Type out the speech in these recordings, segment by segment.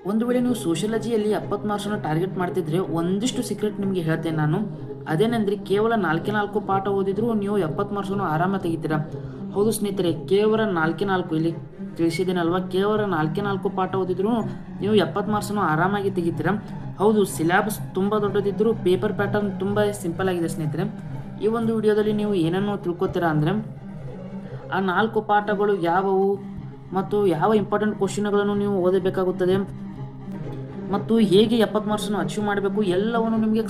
ಒಂದು ವೇಳೆ ನೀವು ಸೋಷಿಯಾಲಜಿಯಲ್ಲಿ 70 ಮಾರ್ಕ್ಸನ್ನು ಟಾರ್ಗೆಟ್ ಮಾಡ್ತಿದ್ರೆ ಒಂದಿಷ್ಟು ಸೀಕ್ರೆಟ್ ನಿಮಗೆ ಹೇಳ್ತೇನೆ ನಾನು. ಅದೇನೆಂದರೆ ಕೇವಲ 4 ಪಾಠ ಓದಿದ್ರು ನೀವು 70 ಮಾರ್ಕ್ಸನ್ನು ಆರಾಮ ತೆಗಿತೀರಾ. ಹೌದು ಸ್ನೇಹಿತರೆ, ಕೇವಲ 4 ಇಲ್ಲಿ ತಿಳಿಸಿದ್ದೀನಲ್ವಾ, ಕೇವಲ 4 ಪಾಠ ಓದಿದ್ರು ನೀವು 70 ಮಾರ್ಕ್ಸನ್ನು ಆರಾಮಾಗಿ ತೆಗಿತೀರಾ. ಹೌದು, ಸಿಲೆಬಸ್ ತುಂಬ ದೊಡ್ಡದಿದ್ದರೂ ಪೇಪರ್ ಪ್ಯಾಟರ್ನ್ ತುಂಬ ಸಿಂಪಲ್ ಆಗಿದೆ ಸ್ನೇಹಿತರೆ. ಈ ಒಂದು ವಿಡಿಯೋದಲ್ಲಿ ನೀವು ಏನನ್ನು ತಿಳ್ಕೊತೀರಾ ಅಂದರೆ ಆ 4 ಪಾಠಗಳು ಯಾವುವು ಮತ್ತು ಯಾವ ಇಂಪಾರ್ಟೆಂಟ್ ಕ್ವಶನ್ಗಳನ್ನು ನೀವು ಓದಬೇಕಾಗುತ್ತದೆ ಮತ್ತು ಹೇಗೆ 70 ಮಾರ್ಕ್ಸನ್ನು ಅಚೀವ್ ಮಾಡಬೇಕು ಎಲ್ಲವನ್ನು ನಿಮಗೆ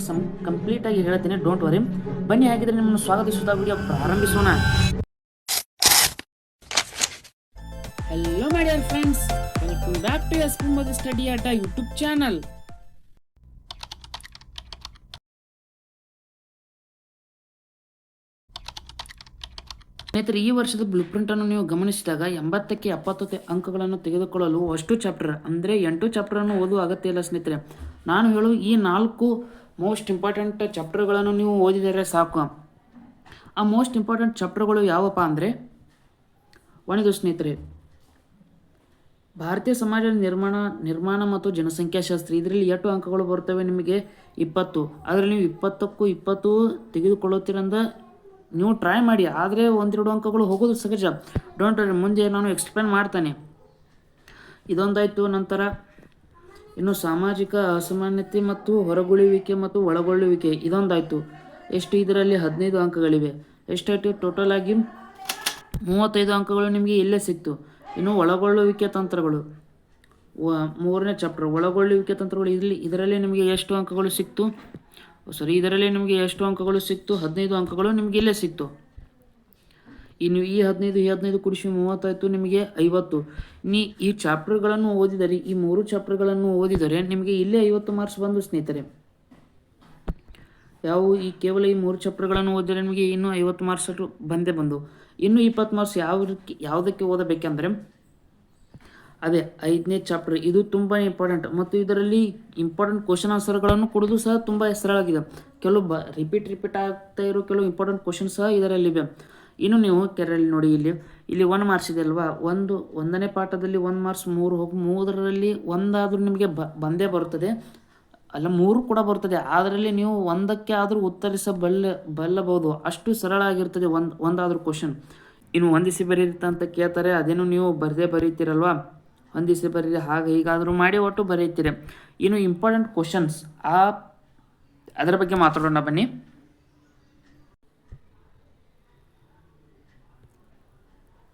ಕಂಪ್ಲೀಟಾಗಿ ಹೇಳ್ತೇನೆ. Don't worry. ಬನ್ನಿ, ಹಾಗಿದ್ರೆ ನಿಮ್ಮನ್ನು ಸ್ವಾಗತಿಸುತ್ತಾ ವಿಡಿಯೋ ಪ್ರಾರಂಭಿಸೋಣ. Hello my dear friends, welcome back to SP. Modi study at YouTube channel. ಸ್ನೇಹಿತರೆ, ಈ ವರ್ಷದ ಬ್ಲೂ ಪ್ರಿಂಟನ್ನು ನೀವು ಗಮನಿಸಿದಾಗ 80ಕ್ಕೆ 70 ಅಂಕಗಳನ್ನು ತೆಗೆದುಕೊಳ್ಳಲು ಅಷ್ಟು ಚಾಪ್ಟರ್ ಅಂದರೆ 8 ಚಾಪ್ಟರನ್ನು ಓದುವ ಅಗತ್ಯ ಇಲ್ಲ ಸ್ನೇಹಿತರೆ. ನಾನು ಹೇಳು ಈ 4 ಮೋಸ್ಟ್ ಇಂಪಾರ್ಟೆಂಟ್ ಚಾಪ್ಟರ್ಗಳನ್ನು ನೀವು ಓದಿದರೆ ಸಾಕು. ಆ ಮೋಸ್ಟ್ ಇಂಪಾರ್ಟೆಂಟ್ ಚಾಪ್ಟರ್ಗಳು ಯಾವಪ್ಪ ಅಂದರೆ, ಒಂದಿದು ಸ್ನೇಹಿತರೆ, ಭಾರತೀಯ ಸಮಾಜ ನಿರ್ಮಾಣ ಮತ್ತು ಜನಸಂಖ್ಯಾಶಾಸ್ತ್ರ. ಇದರಲ್ಲಿ 8 ಅಂಕಗಳು ಬರ್ತವೆ ನಿಮಗೆ 20. ಅದರಲ್ಲಿ ನೀವು 20ಕ್ಕೂ 20 ತೆಗೆದುಕೊಳ್ಳುತ್ತೀರಂದ ನೀವು ಟ್ರೈ ಮಾಡಿ. ಆದರೆ 1-2 ಅಂಕಗಳು ಹೋಗೋದು ಸಹಜ. ಡೋಂಟ್ ವರಿ, ಮುಂದೆ ನಾನು ಎಕ್ಸ್ಪ್ಲೇನ್ ಮಾಡ್ತಾನೆ. ಇದೊಂದಾಯಿತು. ನಂತರ ಇನ್ನು ಸಾಮಾಜಿಕ ಅಸಮಾನತೆ ಮತ್ತು ಹೊರಗುಳುವಿಕೆ ಮತ್ತು ಒಳಗೊಳ್ಳುವಿಕೆ ಇದೊಂದಾಯಿತು. ಎಷ್ಟು? ಇದರಲ್ಲಿ 15 ಅಂಕಗಳಿವೆ. ಎಷ್ಟಾಯಿತು? ಟೋಟಲ್ ಆಗಿ 35 ಅಂಕಗಳು ನಿಮಗೆ ಇಲ್ಲೇ ಸಿಕ್ತು. ಇನ್ನು ಒಳಗೊಳ್ಳುವಿಕೆ ತಂತ್ರಗಳು, 3ನೇ ಚಾಪ್ಟರ್ ಒಳಗೊಳ್ಳುವಿಕೆ ತಂತ್ರಗಳು. ಇದರಲ್ಲಿ ನಿಮಗೆ ಎಷ್ಟು ಅಂಕಗಳು ಸಿಕ್ತು? ಇದರಲ್ಲಿ ನಿಮಗೆ ಎಷ್ಟು ಅಂಕಗಳು ಸಿಕ್ತು? 15 ಅಂಕಗಳು ನಿಮಗೆ ಇಲ್ಲೇ ಸಿಕ್ತು. ಇನ್ನು ಈ 15 ಕೂಡಿಸಿ 30 ಆಯಿತು, ನಿಮಗೆ 50. ಈ ಚಾಪ್ಟರ್ಗಳನ್ನು ಓದಿದರೆ, ಈ 3 ಚಾಪ್ಟರ್ಗಳನ್ನು ಓದಿದರೆ ನಿಮಗೆ ಇಲ್ಲೇ 50 ಮಾರ್ಕ್ಸ್ ಬಂದು ಸ್ನೇಹಿತರೆ. ಯಾವುವು? ಈ ಕೇವಲ ಈ 3 ಚಾಪ್ಟರ್ಗಳನ್ನು ಓದಿದರೆ ನಿಮಗೆ ಇನ್ನೂ 50 ಮಾರ್ಕ್ಸ್ ಬಂದು ಇನ್ನೂ 20 ಮಾರ್ಕ್ಸ್ ಯಾವುದಕ್ಕೆ ಓದಬೇಕೆಂದರೆ ಅದೇ 5ನೇ ಚಾಪ್ಟರ್. ಇದು ತುಂಬ ಇಂಪಾರ್ಟೆಂಟ್ ಮತ್ತು ಇದರಲ್ಲಿ ಇಂಪಾರ್ಟೆಂಟ್ ಕ್ವಶನ್ ಆನ್ಸರ್ಗಳನ್ನು ಕೊಡೋದು ಸಹ ತುಂಬ ಸರಳಾಗಿದೆ. ಕೆಲವು ರಿಪೀಟ್ ಆಗ್ತಾ ಇರೋ ಕೆಲವು ಇಂಪಾರ್ಟೆಂಟ್ ಕ್ವಶನ್ ಸಹ ಇದರಲ್ಲಿವೆ. ಇನ್ನು ನೀವು ಕೆರಲ್ಲಿ ನೋಡಿ, ಇಲ್ಲಿ 1 ಮಾರ್ಕ್ಸ್ ಇದೆ ಅಲ್ವಾ. 1ನೇ ಪಾಠದಲ್ಲಿ 1 ಮಾರ್ಕ್ಸ್ 3ರಲ್ಲಿ ಒಂದಾದರೂ ನಿಮಗೆ ಬಂದೇ ಬರುತ್ತದೆ, ಅಲ್ಲ 3 ಕೂಡ ಬರ್ತದೆ. ಅದರಲ್ಲಿ ನೀವು 1ಕ್ಕೆ ಆದರೂ ಉತ್ತರಿಸಬಲ್ಲಬಹುದು. ಅಷ್ಟು ಸರಳ ಆಗಿರ್ತದೆ ಒಂದಾದರೂ ಕ್ವಶನ್. ಇನ್ನು ಹೊಂದಿಸಿ ಬರೀರಿ ಅಂತ ಕೇಳ್ತಾರೆ, ಅದೇನು ನೀವು ಬರೀತೀರಲ್ವಾ, ಹೊಂದಿಸಿ ಬರೀರಿ, ಹಾಗೆ ಹೀಗಾದರೂ ಮಾಡಿ ಒಟ್ಟು ಬರೀತೀರಿ. ಇನ್ನು ಇಂಪಾರ್ಟೆಂಟ್ ಕ್ವಶನ್ಸ್ ಅದರ ಬಗ್ಗೆ ಮಾತಾಡೋಣ ಬನ್ನಿ.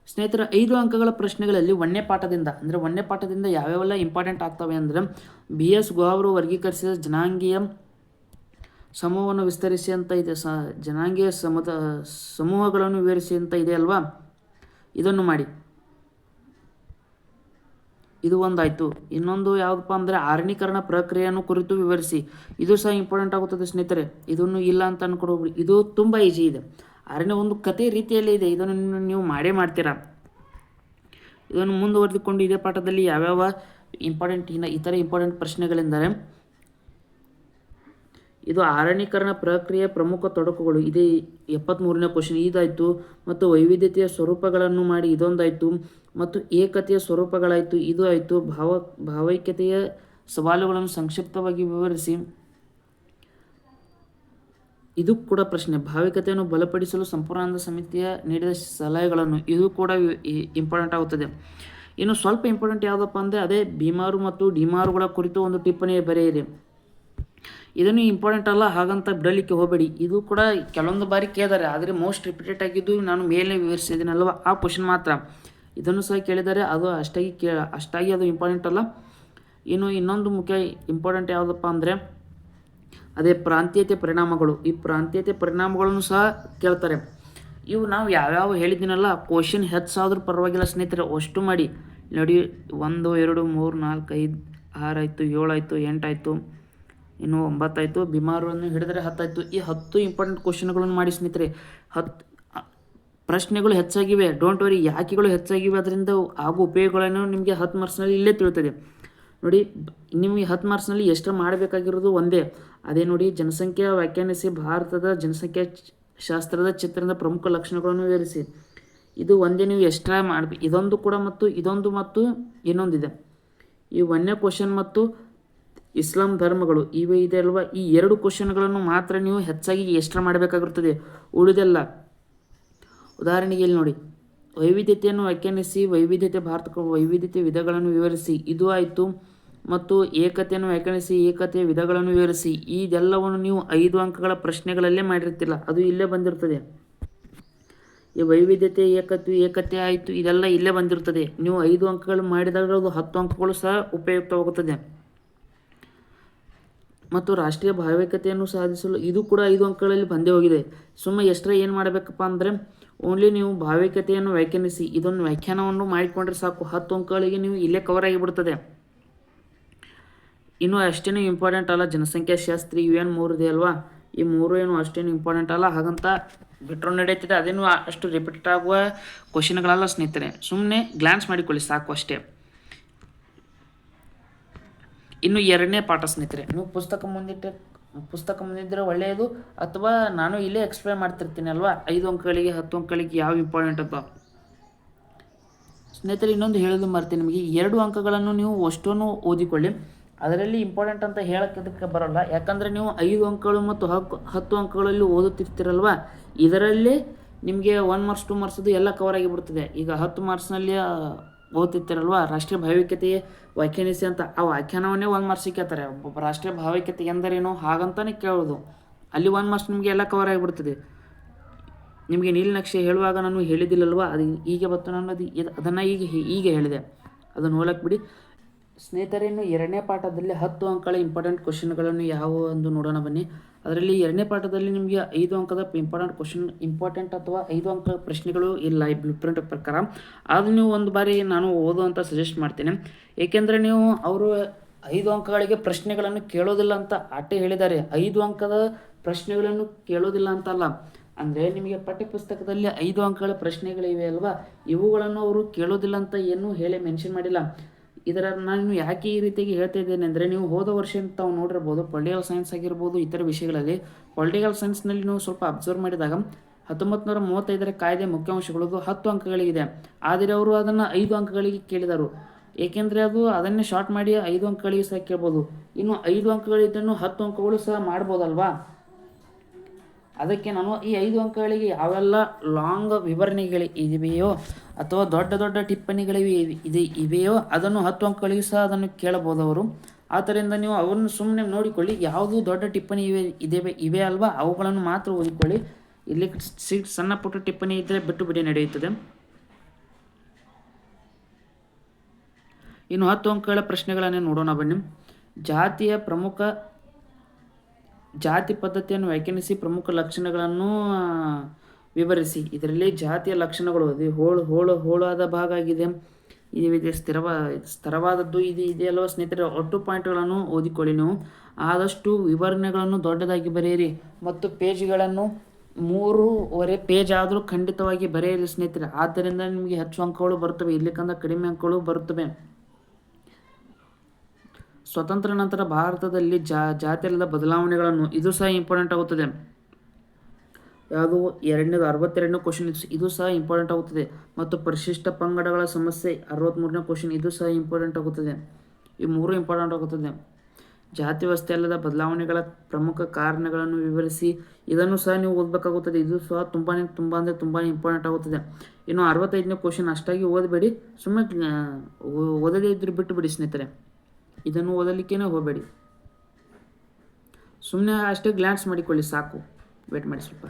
ಸ್ನೇಹಿತರೆ, 5 ಅಂಕಗಳ ಪ್ರಶ್ನೆಗಳಲ್ಲಿ 1ನೇ ಪಾಠದಿಂದ ಯಾವ್ಯಾವೆಲ್ಲ ಇಂಪಾರ್ಟೆಂಟ್ ಆಗ್ತವೆ ಅಂದರೆ, BS ಗುಹಾ ಅವರು ವರ್ಗೀಕರಿಸಿದ ಜನಾಂಗೀಯ ಸಮೂಹವನ್ನು ವಿಸ್ತರಿಸಿ ಅಂತ ಇದೆ. ಜನಾಂಗೀಯ ಸಮೂಹಗಳನ್ನು ವಿವರಿಸಿ ಅಂತ ಇದೆ ಅಲ್ವಾ, ಇದನ್ನು ಮಾಡಿ. ಇದು ಒಂದಾಯಿತು. ಇನ್ನೊಂದು ಯಾವುದಪ್ಪ ಅಂದರೆ ಆರಣ್ಯೀಕರಣ ಪ್ರಕ್ರಿಯೆಯನ್ನು ಕುರಿತು ವಿವರಿಸಿ. ಇದು ಸಹ ಇಂಪಾರ್ಟೆಂಟ್ ಆಗುತ್ತದೆ ಸ್ನೇಹಿತರೆ. ಇದನ್ನು ಇಲ್ಲ ಅಂತ ಅನ್ಕೊಡೋಬ್ರಿ, ಇದು ತುಂಬ ಈಜಿ ಇದೆ. ಅರಣ್ಯ ಒಂದು ಕಥೆ ರೀತಿಯಲ್ಲಿ ಇದೆ, ಇದನ್ನು ನೀವು ಮಾಡ್ತೀರಾ. ಇದನ್ನು ಮುಂದುವರೆದುಕೊಂಡು ಇದೇ ಪಾಠದಲ್ಲಿ ಯಾವ್ಯಾವ ಇತರ ಇಂಪಾರ್ಟೆಂಟ್ ಪ್ರಶ್ನೆಗಳೆಂದರೆ, ಇದು ಅರಣ್ಯೀಕರಣ ಪ್ರಕ್ರಿಯೆಯ ಪ್ರಮುಖ ತೊಡಕುಗಳು, ಇದೇ 73ನೇ ಕ್ವಶನ್, ಇದಾಯಿತು. ಮತ್ತು ವೈವಿಧ್ಯತೆಯ ಸ್ವರೂಪಗಳನ್ನು ಮಾಡಿ, ಇದೊಂದಾಯಿತು. ಮತ್ತು ಏಕತೆಯ ಸ್ವರೂಪಗಳಾಯಿತು, ಇದು ಆಯಿತು. ಭಾವೈಕ್ಯತೆಯ ಸವಾಲುಗಳನ್ನು ಸಂಕ್ಷಿಪ್ತವಾಗಿ ವಿವರಿಸಿ, ಇದು ಕೂಡ ಪ್ರಶ್ನೆ. ಭಾವೈಕ್ಯತೆಯನ್ನು ಬಲಪಡಿಸಲು ಸಂಪೂರ್ಣಾನಂದ ಸಮಿತಿಯ ನೀಡಿದ ಸಲಹೆಗಳನ್ನು, ಇದು ಕೂಡ ಇಂಪಾರ್ಟೆಂಟ್ ಆಗುತ್ತದೆ. ಇನ್ನು ಸ್ವಲ್ಪ ಇಂಪಾರ್ಟೆಂಟ್ ಯಾವುದಪ್ಪ ಅಂದರೆ ಅದೇ ಭೀಮಾರು ಮತ್ತು ಡಿಮಾರುಗಳ ಕುರಿತು ಒಂದು ಟಿಪ್ಪಣಿ ಬರೆಯಿರಿ. ಇದನ್ನು ಇಂಪಾರ್ಟೆಂಟ್ ಅಲ್ಲ, ಹಾಗಂತ ಬಿಡಲಿಕ್ಕೆ ಹೋಗಬೇಡಿ. ಇದು ಕೂಡ ಕೆಲವೊಂದು ಬಾರಿ ಕೇಳಿದ್ದಾರೆ, ಆದರೆ ಮೋಸ್ಟ್ ರಿಪೀಟೆಡ್ ಆಗಿದ್ದು ನಾನು ಮೇಲೆ ವಿವರಿಸಿದ್ದೀನಲ್ವ ಆ ಕ್ವಶನ್ ಮಾತ್ರ. ಇದನ್ನು ಸಹ ಕೇಳಿದ್ದಾರೆ, ಅದು ಅಷ್ಟಾಗಿ ಅದು ಇಂಪಾರ್ಟೆಂಟ್ ಅಲ್ಲ. ಇನ್ನು ಇನ್ನೊಂದು ಮುಖ್ಯ ಇಂಪಾರ್ಟೆಂಟ್ ಯಾವುದಪ್ಪ ಅಂದರೆ ಅದೇ ಪ್ರಾಂತೀಯತೆ ಪರಿಣಾಮಗಳು. ಈ ಪ್ರಾಂತೀಯತೆ ಪರಿಣಾಮಗಳನ್ನು ಸಹ ಕೇಳ್ತಾರೆ. ಇವು ನಾವು ಯಾವ್ಯಾವ ಹೇಳಿದ್ದೀನಲ್ಲ, ಕ್ವಶನ್ ಹೆಚ್ಚಾದರೂ ಪರವಾಗಿಲ್ಲ ಸ್ನೇಹಿತರೆ, ಅಷ್ಟು ಮಾಡಿ ನೋಡಿ. 1 2 3 4 5 6 ಆಯಿತು, 7 ಆಯಿತು, 8 ಆಯಿತು, ಇನ್ನು 9 ಆಯಿತು. ಭೀಮಾರನ್ನು ಹಿಡಿದರೆ 10 ಆಯಿತು. ಈ 10 ಇಂಪಾರ್ಟೆಂಟ್ ಕ್ವಶನ್ಗಳನ್ನು ಮಾಡಿ ಸ್ನೇಹಿತರೆ. 10 ಪ್ರಶ್ನೆಗಳು ಹೆಚ್ಚಾಗಿವೆ, ಡೋಂಟ್ ವರಿ. ಯಾಕೆಗಳು ಹೆಚ್ಚಾಗಿವೆ, ಅದರಿಂದ ಆಗೋ ಉಪಯೋಗಗಳನ್ನು ನಿಮಗೆ 10 ಮಾರ್ಕ್ಸ್ನಲ್ಲಿ ಇಲ್ಲೇ ತಿಳ್ತದೆ ನೋಡಿ. ನಿಮಗೆ 10 ಮಾರ್ಕ್ಸ್ನಲ್ಲಿ ಎಷ್ಟು ಮಾಡಬೇಕಾಗಿರೋದು ಒಂದೇ, ಅದೇ ನೋಡಿ. ಜನಸಂಖ್ಯಾ ವ್ಯಾಖ್ಯಾನಿಸಿ, ಭಾರತದ ಜನಸಂಖ್ಯಾ ಶಾಸ್ತ್ರದ ಚಿತ್ರದ ಪ್ರಮುಖ ಲಕ್ಷಣಗಳನ್ನು ವಿವರಿಸಿ. ಇದು ಒಂದೇ ನೀವು ಎಕ್ಸ್ಟ್ರಾ ಮಾಡಬೇಕು. ಇದೊಂದು ಕೂಡ ಮತ್ತು ಇನ್ನೊಂದಿದೆ. ಈ ಒಂದನೇ ಕ್ವಶನ್ ಮತ್ತು ಇಸ್ಲಾಂ ಧರ್ಮಗಳು ಇವೆ ಇದೆ ಅಲ್ವಾ, ಈ 2 ಕ್ವಶನ್ಗಳನ್ನು ಮಾತ್ರ ನೀವು ಹೆಚ್ಚಾಗಿ ಎಷ್ಟರ ಮಾಡಬೇಕಾಗಿರುತ್ತದೆ, ಉಳಿದೆಲ್ಲ. ಉದಾಹರಣೆಗೆ ಇಲ್ಲಿ ನೋಡಿ, ವೈವಿಧ್ಯತೆಯನ್ನು ವ್ಯಾಖ್ಯಾನಿಸಿ, ವೈವಿಧ್ಯತೆ ಭಾರತಕ್ಕೆ ವೈವಿಧ್ಯತೆ ವಿಧಗಳನ್ನು ವಿವರಿಸಿ, ಇದು ಆಯಿತು. ಮತ್ತು ಏಕತೆಯನ್ನು ವ್ಯಾಖ್ಯಾನಿಸಿ, ಏಕತೆಯ ವಿಧಗಳನ್ನು ವಿವರಿಸಿ. ಇದೆಲ್ಲವನ್ನು ನೀವು 5 ಅಂಕಗಳ ಪ್ರಶ್ನೆಗಳಲ್ಲೇ ಮಾಡಿರ್ತಿಲ್ಲ, ಅದು ಇಲ್ಲೇ ಬಂದಿರ್ತದೆ. ಈ ವೈವಿಧ್ಯತೆ, ಏಕತೆ ಆಯಿತು, ಇದೆಲ್ಲ ಇಲ್ಲೇ ಬಂದಿರ್ತದೆ. ನೀವು 5 ಅಂಕಗಳು ಮಾಡಿದಾಗ ಅದು 10 ಅಂಕಗಳು ಸಹ ಉಪಯುಕ್ತವಾಗುತ್ತದೆ. ಮತ್ತು ರಾಷ್ಟ್ರೀಯ ಭಾವೈಕ್ಯತೆಯನ್ನು ಸಾಧಿಸಲು ಇದು ಕೂಡ 5 ಅಂಕಗಳಲ್ಲಿ ಬಂದೇ ಹೋಗಿದೆ. ಸುಮ್ಮನೆ ಎಷ್ಟರ ಏನು ಮಾಡಬೇಕಪ್ಪ ಅಂದರೆ, ಓನ್ಲಿ ನೀವು ಭಾವೈಕ್ಯತೆಯನ್ನು ವ್ಯಾಖ್ಯಾನಿಸಿ, ಇದೊಂದು ವ್ಯಾಖ್ಯಾನವನ್ನು ಮಾಡಿಕೊಂಡ್ರೆ ಸಾಕು, 10 ಅಂಕಗಳಿಗೆ ನೀವು ಇಲ್ಲೇ ಕವರ್ ಆಗಿಬಿಡ್ತದೆ. ಇನ್ನೂ ಅಷ್ಟೇನು ಇಂಪಾರ್ಟೆಂಟ್ ಅಲ್ಲ. ಜನಸಂಖ್ಯಾ ಶಾಸ್ತ್ರಿ UN 3 ಇದೆ ಅಲ್ವಾ, ಈ 3 ಏನು ಅಷ್ಟೇನು ಇಂಪಾರ್ಟೆಂಟ್ ಅಲ್ಲ, ಹಾಗಂತ ಬಿಟ್ಟರು ನಡೀತಿದೆ. ಅದೇನು ಅಷ್ಟು ರಿಪೀಟ್ ಆಗುವ ಕ್ವಶನ್ಗಳಲ್ಲ ಸ್ನೇಹಿತರೆ, ಸುಮ್ಮನೆ ಗ್ಲಾನ್ಸ್ ಮಾಡಿಕೊಳ್ಳಿ ಸಾಕು ಅಷ್ಟೇ. ಇನ್ನು 2ನೇ ಪಾಠ ಸ್ನೇಹಿತರೆ, ನೀವು ಪುಸ್ತಕ ಮುಂದಿದ್ದರೆ ಒಳ್ಳೆಯದು, ಅಥವಾ ನಾನು ಇಲ್ಲೇ ಎಕ್ಸ್ಪ್ಲೇನ್ ಮಾಡ್ತಿರ್ತೀನಿ ಅಲ್ವಾ, 5 ಅಂಕಗಳಿಗೆ 10 ಅಂಕಗಳಿಗೆ ಯಾವ ಇಂಪಾರ್ಟೆಂಟ್ ಅಂತ. ಸ್ನೇಹಿತರೆ ಇನ್ನೊಂದು ಹೇಳೋದು ಮರ್ತೀನಿ ನಿಮಗೆ, 2 ಅಂಕಗಳನ್ನು ನೀವು ಅಷ್ಟನ್ನು ಓದಿಕೊಳ್ಳಿ. ಅದರಲ್ಲಿ ಇಂಪಾರ್ಟೆಂಟ್ ಅಂತ ಹೇಳೋಕ್ಕೆ ಬರೋಲ್ಲ, ಯಾಕಂದರೆ ನೀವು 5 ಅಂಕಗಳು ಮತ್ತು 10 ಅಂಕಗಳಲ್ಲಿ ಓದುತ್ತಿರ್ತೀರಲ್ವ, ಇದರಲ್ಲಿ ನಿಮಗೆ 1 ಮಾರ್ಕ್ಸ್ 2 ಮಾರ್ಕ್ಸ್ ಎಲ್ಲ ಕವರ್ ಆಗಿಬಿಡ್ತದೆ. ಈಗ 10 ಮಾರ್ಕ್ಸ್ನಲ್ಲಿ ಓದ್ತಿರ್ತೀರಲ್ವ, ರಾಷ್ಟ್ರೀಯ ಭಾವೈಕ್ಯತೆಯ ವ್ಯಾಖ್ಯಾನಿಸಿ ಅಂತ, ಆ ವ್ಯಾಖ್ಯಾನವನ್ನೇ 1 ಮಾರ್ಕ್ಸಿಗೆ ಕೇಳ್ತಾರೆ. ರಾಷ್ಟ್ರೀಯ ಭಾವೈಕ್ಯತೆ ಎಂದರೇನು ಹಾಗಂತಾನೆ ಕೇಳೋದು, ಅಲ್ಲಿ 1 ಮಾರ್ಕ್ಸ್ ನಿಮಗೆ ಎಲ್ಲ ಕವರ್ ಆಗಿಬಿಡ್ತದೆ. ನಿಮಗೆ ನೀಲನಕ್ಷೆ ಹೇಳುವಾಗ ನಾನು ಹೇಳಿದ್ದಿಲ್ಲಲ್ವ, ಅದು ಹೀಗೆ ಬತ್ತು, ನಾನು ಅದನ್ನು ಈಗ ಹೇಳಿದೆ, ಅದನ್ನು ಹೋಲಕ್ಕೆ ಬಿಡಿ ಸ್ನೇಹಿತರೆ. ಇನ್ನು 2ನೇ ಪಾಠದಲ್ಲಿ 10 ಅಂಕಗಳ ಇಂಪಾರ್ಟೆಂಟ್ ಕ್ವಶನ್ಗಳನ್ನು ಯಾವುವು ಎಂದು ನೋಡೋಣ ಬನ್ನಿ. ಅದರಲ್ಲಿ 2ನೇ ಪಾಠದಲ್ಲಿ ನಿಮಗೆ 5 ಅಂಕದ ಇಂಪಾರ್ಟೆಂಟ್ ಅಥವಾ 5 ಅಂಕದ ಪ್ರಶ್ನೆಗಳು ಇಲ್ಲ ಈ ಬ್ಲೂ ಪ್ರಿಂಟ್ ಪ್ರಕಾರ. ಅದು ನೀವು ಒಂದು ಬಾರಿ ನಾನು ಓದುವಂತ ಸಜೆಸ್ಟ್ ಮಾಡ್ತೇನೆ, ಏಕೆಂದರೆ ನೀವು ಅವರು 5 ಅಂಕಗಳಿಗೆ ಪ್ರಶ್ನೆಗಳನ್ನು ಕೇಳೋದಿಲ್ಲ ಅಂತ ಆಟೆ ಹೇಳಿದ್ದಾರೆ. 5 ಅಂಕದ ಪ್ರಶ್ನೆಗಳನ್ನು ಕೇಳೋದಿಲ್ಲ ಅಂತಲ್ಲ, ಅಂದರೆ ನಿಮಗೆ ಪಠ್ಯಪುಸ್ತಕದಲ್ಲಿ 5 ಅಂಕಗಳ ಪ್ರಶ್ನೆಗಳಿವೆ ಅಲ್ವಾ, ಇವುಗಳನ್ನು ಅವರು ಕೇಳೋದಿಲ್ಲ ಅಂತ ಏನೂ ಹೇಳಿ ಮೆನ್ಷನ್ ಮಾಡಿಲ್ಲ. ಇದರ ನಾನು ಯಾಕೆ ಈ ರೀತಿಯಾಗಿ ಹೇಳ್ತಾ ಇದ್ದೇನೆ ಅಂದರೆ, ನೀವು ಹೋದ ವರ್ಷ ತಾವು ನೋಡಿರ್ಬೋದು, ಪೊಲಿಟಿಕಲ್ ಸೈನ್ಸ್ ಆಗಿರ್ಬೋದು, ಇತರ ವಿಷಯಗಳಲ್ಲಿ ಪೊಲಿಟಿಕಲ್ ಸೈನ್ಸ್ನಲ್ಲಿ ನೀವು ಸ್ವಲ್ಪ ಅಬ್ಸರ್ವ್ ಮಾಡಿದಾಗ 1935ರ ಕಾಯ್ದೆ ಮುಖ್ಯಾಂಶಗಳು 10 ಅಂಕಗಳಿಗಿದೆ, ಆದರೆ ಅವರು ಅದನ್ನು 5 ಅಂಕಗಳಿಗೆ ಕೇಳಿದರು. ಏಕೆಂದರೆ ಅದನ್ನೇ ಶಾರ್ಟ್ ಮಾಡಿ 5 ಅಂಕಗಳಿಗೆ ಸಹ ಕೇಳ್ಬೋದು. ಇನ್ನು 5 ಅಂಕಗಳಿದ್ದನ್ನು 10 ಅಂಕಗಳು ಸಹ ಮಾಡ್ಬೋದಲ್ವಾ. ಅದಕ್ಕೆ ನಾನು ಈ 5 ಅಂಕಗಳಿಗೆ ಯಾವೆಲ್ಲ ಲಾಂಗ್ ವಿವರಣೆಗಳಿವೆಯೋ ಅಥವಾ ದೊಡ್ಡ ದೊಡ್ಡ ಟಿಪ್ಪಣಿಗಳಿವೆಯೋ ಅದನ್ನು 10 ಅಂಕಗಳಿಗೆ ಸಹ ಅದನ್ನು ಕೇಳಬಹುದು ಅವರು. ಆದ್ದರಿಂದ ನೀವು ಅವನ್ನು ಸುಮ್ಮನೆ ನೋಡಿಕೊಳ್ಳಿ, ಯಾವುದು ದೊಡ್ಡ ಟಿಪ್ಪಣಿ ಇವೆ ಅಲ್ವಾ, ಅವುಗಳನ್ನು ಮಾತ್ರ ಓದಿಕೊಳ್ಳಿ. ಇಲ್ಲಿ ಸಣ್ಣ ಪುಟ್ಟ ಟಿಪ್ಪಣಿ ಇದ್ದರೆ ಬಿಟ್ಟು ಬಿಡಿ ನಡೆಯುತ್ತದೆ. ಇನ್ನು 10 ಅಂಕಗಳ ಪ್ರಶ್ನೆಗಳನ್ನೇ ನೋಡೋಣ ಬನ್ನಿ. ಜಾತಿ ಪದ್ಧತಿಯನ್ನು ವ್ಯಾಖ್ಯಾನಿಸಿ, ಪ್ರಮುಖ ಲಕ್ಷಣಗಳನ್ನು ವಿವರಿಸಿ. ಇದರಲ್ಲಿ ಜಾತಿಯ ಲಕ್ಷಣಗಳು ಹೋಳಾದ ಭಾಗ ಆಗಿದೆ, ಇದೆ ಸ್ಥಿರವಾದದ್ದು ಇದೆಯಲ್ವ ಸ್ನೇಹಿತರೆ. ಒಟ್ಟು ಪಾಯಿಂಟ್ಗಳನ್ನು ಓದಿಕೊಳ್ಳಿ ನೀವು. ಆದಷ್ಟು ವಿವರಣೆಗಳನ್ನು ದೊಡ್ಡದಾಗಿ ಬರೆಯಿರಿ ಮತ್ತು ಪೇಜ್ಗಳನ್ನು 3.5 ಪೇಜ್ ಆದರೂ ಖಂಡಿತವಾಗಿ ಬರೆಯಿರಿ ಸ್ನೇಹಿತರೆ. ಆದ್ದರಿಂದ ನಿಮಗೆ ಹೆಚ್ಚು ಅಂಕಗಳು ಬರುತ್ತವೆ, ಇಲ್ಲಿಕಂದ ಕಡಿಮೆ ಅಂಕಗಳು ಬರುತ್ತವೆ. ಸ್ವತಂತ್ರ ನಂತರ ಭಾರತದಲ್ಲಿ ಜಾತಿಯಲ್ಲದ ಬದಲಾವಣೆಗಳನ್ನು, ಇದು ಸಹ ಇಂಪಾರ್ಟೆಂಟ್ ಆಗುತ್ತದೆ. ಯಾವುದು 62ನೇ ಕ್ವಶನ್, ಇದು ಸಹ ಇಂಪಾರ್ಟೆಂಟ್ ಆಗುತ್ತದೆ. ಮತ್ತು ಪರಿಶಿಷ್ಟ ಪಂಗಡಗಳ ಸಮಸ್ಯೆ 63ನೇ ಕ್ವಶನ್, ಇದು ಸಹ ಇಂಪಾರ್ಟೆಂಟ್ ಆಗುತ್ತದೆ. ಈ 3 ಇಂಪಾರ್ಟೆಂಟ್ ಆಗುತ್ತದೆ. ಜಾತಿ ವ್ಯವಸ್ಥೆಯಲ್ಲದ ಬದಲಾವಣೆಗಳ ಪ್ರಮುಖ ಕಾರಣಗಳನ್ನು ವಿವರಿಸಿ, ಇದನ್ನು ಸಹ ನೀವು ಓದಬೇಕಾಗುತ್ತದೆ. ಇದು ಸಹ ತುಂಬಾ ಇಂಪಾರ್ಟೆಂಟ್ ಆಗುತ್ತದೆ. ಇನ್ನು 65ನೇ ಕ್ವಶನ್ ಅಷ್ಟಾಗಿ ಓದಬೇಡಿ, ಸುಮ್ಮನೆ ಓದದೇ ಇದ್ದರೆ ಬಿಟ್ಟು ಬಿಡಿ ಸ್ನೇಹಿತರೆ, ಇದನ್ನು ಓದಲಿಕ್ಕೇನೆ ಹೋಗಬೇಡಿ, ಸುಮ್ಮನೆ ಅಷ್ಟೇ ಗ್ಲಾನ್ಸ್ ಮಾಡಿಕೊಳ್ಳಿ ಸಾಕು. ವೇಟ್ ಮಾಡಿ ಸ್ವಲ್ಪ,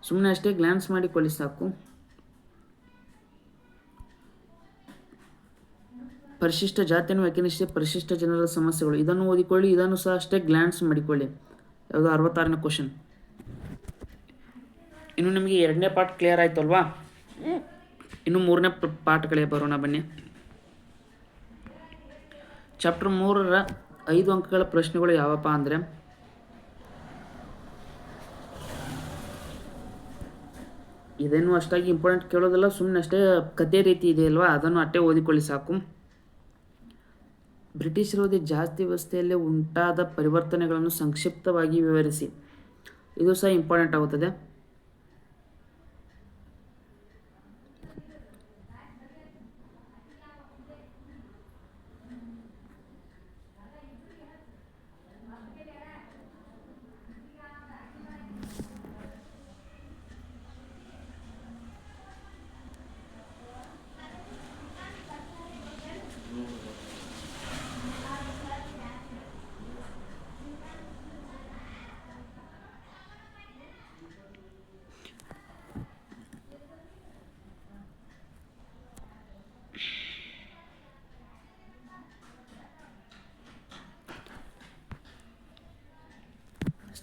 ಸುಮ್ಮನೆ ಅಷ್ಟೇ ಗ್ಲಾನ್ಸ್ ಮಾಡಿಕೊಳ್ಳಿ ಸಾಕು. ಪರಿಶಿಷ್ಟ ಜಾತಿಯನ್ನು ವ್ಯಾಖ್ಯಾನಿಸಿ, ಪರಿಶಿಷ್ಟ ಜನರ ಸಮಸ್ಯೆಗಳು, ಇದನ್ನು ಓದಿಕೊಳ್ಳಿ. ಇದನ್ನು ಸಹ ಅಷ್ಟೇ ಗ್ಲಾನ್ಸ್ ಮಾಡಿಕೊಳ್ಳಿ. ಯಾವುದು 66ನೇ ಕ್ವಶನ್. ಇನ್ನು ನಿಮಗೆ 2ನೇ ಪಾರ್ಟ್ ಕ್ಲಿಯರ್ ಆಯಿತು ಅಲ್ವಾ. ಇನ್ನು 3ನೇ ಪಾಠಗಳೇ ಬರೋಣ ಬನ್ನಿ. ಚಾಪ್ಟರ್ 3ರ 5 ಅಂಕಗಳ ಪ್ರಶ್ನೆಗಳು ಯಾವಪ್ಪ ಅಂದರೆ, ಇದೇನು ಅಷ್ಟಾಗಿ ಇಂಪಾರ್ಟೆಂಟ್ ಕೇಳೋದಿಲ್ಲ, ಸುಮ್ಮನೆ ಅಷ್ಟೇ ಕತೆ ರೀತಿ ಇದೆ ಅಲ್ವಾ, ಅದನ್ನು ಅಷ್ಟೇ ಓದಿಕೊಳ್ಳಿ ಸಾಕು. ಬ್ರಿಟಿಷ್ ವಿರೋಧಿ ಜಾತಿ ವ್ಯವಸ್ಥೆಯಲ್ಲಿ ಉಂಟಾದ ಪರಿವರ್ತನೆಗಳನ್ನು ಸಂಕ್ಷಿಪ್ತವಾಗಿ ವಿವರಿಸಿ, ಇದು ಸಹ ಇಂಪಾರ್ಟೆಂಟ್ ಆಗುತ್ತದೆ.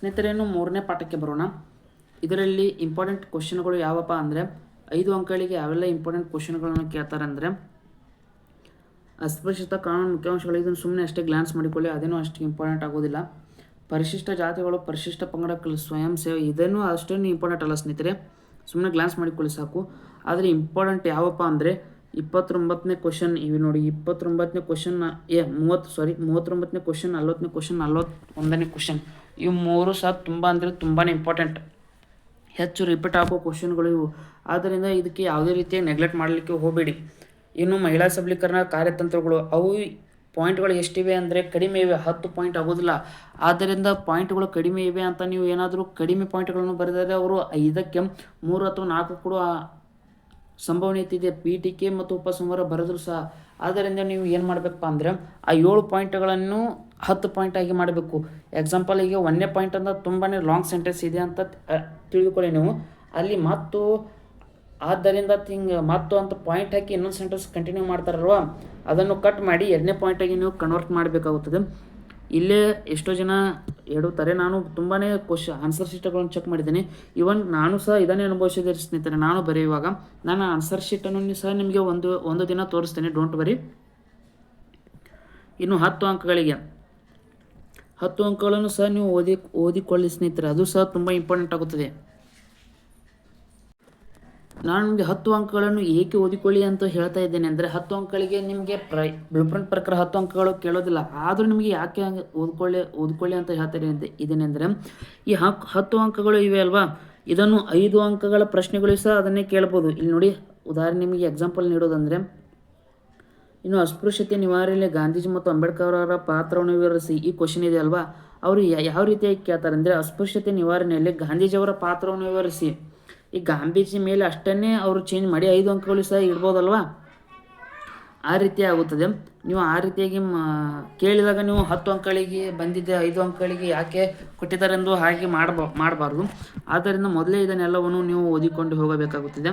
ಸ್ನೇಹಿತರೆ, ಇನ್ನು 3ನೇ ಪಾಠಕ್ಕೆ ಬರೋಣ. ಇದರಲ್ಲಿ ಇಂಪಾರ್ಟೆಂಟ್ ಕ್ವಶನ್ಗಳು ಯಾವಪ್ಪ ಅಂದರೆ 5 ಅಂಕಗಳಿಗೆ ಯಾವೆಲ್ಲ ಇಂಪಾರ್ಟೆಂಟ್ ಕ್ವಶನ್ಗಳನ್ನು ಕೇಳ್ತಾರೆ ಅಂದರೆ, ಅಸ್ಪೃಶ್ಯತಾ ಕಾನೂನು ಮುಖ್ಯಾಂಶಗಳು. ಇದನ್ನು ಸುಮ್ಮನೆ ಅಷ್ಟೇ ಗ್ಲಾನ್ಸ್ ಮಾಡಿಕೊಳ್ಳಿ, ಅದೇನೂ ಅಷ್ಟು ಇಂಪಾರ್ಟೆಂಟ್ ಆಗೋದಿಲ್ಲ. ಪರಿಶಿಷ್ಟ ಜಾತಿಗಳು, ಪರಿಶಿಷ್ಟ ಪಂಗಡಗಳು, ಸ್ವಯಂ ಸೇವೆ, ಇದನ್ನು ಅಷ್ಟೇನು ಇಂಪಾರ್ಟೆಂಟ್ ಅಲ್ಲ ಸ್ನೇಹಿತರೆ, ಸುಮ್ಮನೆ ಗ್ಲಾನ್ಸ್ ಮಾಡಿಕೊಳ್ಳಿ ಸಾಕು. ಆದರೆ ಇಂಪಾರ್ಟೆಂಟ್ ಯಾವಪ್ಪ ಅಂದರೆ 29ನೇ ಕ್ವಶನ್ ಇವೆ ನೋಡಿ. 29ನೇ ಕ್ವಶನ್ 39ನೇ ಕ್ವಶನ್, 40ನೇ ಕ್ವಶನ್, 41ನೇ ಕ್ವಶನ್, ಇವು 3 ಸಹ ತುಂಬ ಅಂದರೆ ತುಂಬಾ ಇಂಪಾರ್ಟೆಂಟ್, ಹೆಚ್ಚು ರಿಪೀಟ್ ಆಗೋ ಕ್ವಶನ್ಗಳು ಇವು. ಆದ್ದರಿಂದ ಇದಕ್ಕೆ ಯಾವುದೇ ರೀತಿಯ ನೆಗ್ಲೆಕ್ಟ್ ಮಾಡಲಿಕ್ಕೆ ಹೋಗಬೇಡಿ. ಇನ್ನು ಮಹಿಳಾ ಸಬಲೀಕರಣ ಕಾರ್ಯತಂತ್ರಗಳು, ಅವು ಪಾಯಿಂಟ್ಗಳು ಎಷ್ಟಿವೆ ಅಂದರೆ ಕಡಿಮೆ ಇವೆ, 10 ಪಾಯಿಂಟ್ ಆಗೋದಿಲ್ಲ. ಆದ್ದರಿಂದ ಪಾಯಿಂಟ್ಗಳು ಕಡಿಮೆ ಇವೆ ಅಂತ ನೀವು ಏನಾದರೂ ಕಡಿಮೆ ಪಾಯಿಂಟ್ಗಳನ್ನು ಬರೆದರೆ ಅವರು 5ಕ್ಕೆ 3 ಅಥವಾ 4 ಕೊಡುವ ಸಂಭವನೀಯತೆ ಇದೆ, ಪೀಠಿಕೆ ಮತ್ತು ಉಪಸಂಹಾರ ಬರೆದರೂ ಸಹ. ಆದ್ದರಿಂದ ನೀವು ಏನು ಮಾಡಬೇಕಪ್ಪ ಅಂದರೆ ಆ 7 ಪಾಯಿಂಟ್ಗಳನ್ನು 10 ಪಾಯಿಂಟ್ ಆಗಿ ಮಾಡಬೇಕು. ಎಕ್ಸಾಂಪಲ್, ಈಗ 1ನೇ ಪಾಯಿಂಟ್ ಅಂತ ತುಂಬಾ ಲಾಂಗ್ ಸೆಂಟೆನ್ಸ್ ಇದೆ ಅಂತ ತಿಳಿದುಕೊಳ್ಳಿ ನೀವು. ಅಲ್ಲಿ ಮತ್ತು ಆದ್ದರಿಂದ ಮತ್ತು ಅಂತ ಪಾಯಿಂಟ್ ಹಾಕಿ ಇನ್ನೊಂದು ಸೆಂಟೆನ್ಸ್ ಕಂಟಿನ್ಯೂ ಮಾಡ್ತಾರಲ್ವ, ಅದನ್ನು ಕಟ್ ಮಾಡಿ 2ನೇ ಪಾಯಿಂಟಾಗಿ ನೀವು ಕನ್ವರ್ಟ್ ಮಾಡಬೇಕಾಗುತ್ತದೆ. ಇಲ್ಲೇ ಎಷ್ಟೋ ಜನ ಹೇಳುತ್ತಾರೆ, ನಾನು ತುಂಬಾ ಆನ್ಸರ್ ಶೀಟ್ಗಳನ್ನು ಚೆಕ್ ಮಾಡಿದ್ದೀನಿ. ಇವನ್ ನಾನು ಸಹ ಇದನ್ನೇ ಅನುಭವಿಸಿದೆ ಸ್ನೇಹಿತರೆ. ನಾನು ಬರೆಯುವಾಗ ನಾನು ಆನ್ಸರ್ ಶೀಟನ್ನು ಸಹ ನಿಮಗೆ ಒಂದು ದಿನ ತೋರಿಸ್ತೇನೆ, ಡೋಂಟ್ ವರಿ. ಇನ್ನು 10 ಅಂಕಗಳಿಗೆ 10 ಅಂಕಗಳನ್ನು ಸಹ ನೀವು ಓದಿಕೊಳ್ಳಿ ಸ್ನೇಹಿತರೆ, ಅದು ಸಹ ತುಂಬ ಇಂಪಾರ್ಟೆಂಟ್ ಆಗುತ್ತದೆ. ನಾನು ನಿಮಗೆ 10 ಅಂಕಗಳನ್ನು ಏಕೆ ಓದಿಕೊಳ್ಳಿ ಅಂತ ಹೇಳ್ತಾ ಇದ್ದೇನೆ ಅಂದರೆ, 10 ಅಂಕಗಳಿಗೆ ನಿಮಗೆ ಬ್ಲೂಪ್ರಿಂಟ್ ಪ್ರಕಾರ 10 ಅಂಕಗಳು ಕೇಳೋದಿಲ್ಲ. ಆದರೂ ನಿಮಗೆ ಯಾಕೆ ಓದ್ಕೊಳ್ಳಿ ಅಂತ ಹೇಳ್ತಾ ಇದ್ದೇನೆ ಅಂದರೆ, ಈ 10 ಅಂಕಗಳು ಇವೆ ಅಲ್ವಾ, ಇದನ್ನು 5 ಅಂಕಗಳ ಪ್ರಶ್ನೆಗಳು ಸಹ ಅದನ್ನೇ ಕೇಳ್ಬೋದು. ಇಲ್ಲಿ ನೋಡಿ, ಉದಾಹರಣೆ ನಿಮಗೆ ಎಕ್ಸಾಂಪಲ್ ನೀಡೋದಂದರೆ, ಇನ್ನು ಅಸ್ಪೃಶ್ಯತೆ ನಿವಾರಣೆಯಲ್ಲಿ ಗಾಂಧೀಜಿ ಮತ್ತು ಅಂಬೇಡ್ಕರ್ ಅವರ ಪಾತ್ರವನ್ನು ವಿವರಿಸಿ, ಈ ಕ್ವಶನ್ ಇದೆ ಅಲ್ವಾ. ಅವರು ಯಾವ ರೀತಿಯಾಗಿ ಕೇಳ್ತಾರೆ ಅಂದರೆ, ಅಸ್ಪೃಶ್ಯತೆ ನಿವಾರಣೆಯಲ್ಲಿ ಗಾಂಧೀಜಿಯವರ ಪಾತ್ರವನ್ನು ವಿವರಿಸಿ. ಈ ಗಾಂಧೀಜಿ ಮೇಲೆ ಅಷ್ಟನ್ನೇ ಅವರು ಚೇಂಜ್ ಮಾಡಿ 5 ಅಂಕಗಳು ಸಹ ಇಡ್ಬೋದಲ್ವಾ, ಆ ರೀತಿ ಆಗುತ್ತದೆ. ನೀವು ಆ ರೀತಿಯಾಗಿ ಕೇಳಿದಾಗ ನೀವು 10 ಅಂಕಗಳಿಗೆ ಬಂದಿದ್ದೆ 5 ಅಂಕಗಳಿಗೆ ಯಾಕೆ ಕೊಟ್ಟಿದ್ದಾರೆಂದು ಹಾಗೆ ಮಾಡಬಾರ್ದು. ಆದ್ದರಿಂದ ಮೊದಲೇ ಇದನ್ನೆಲ್ಲವನ್ನು ನೀವು ಓದಿಕೊಂಡು ಹೋಗಬೇಕಾಗುತ್ತದೆ.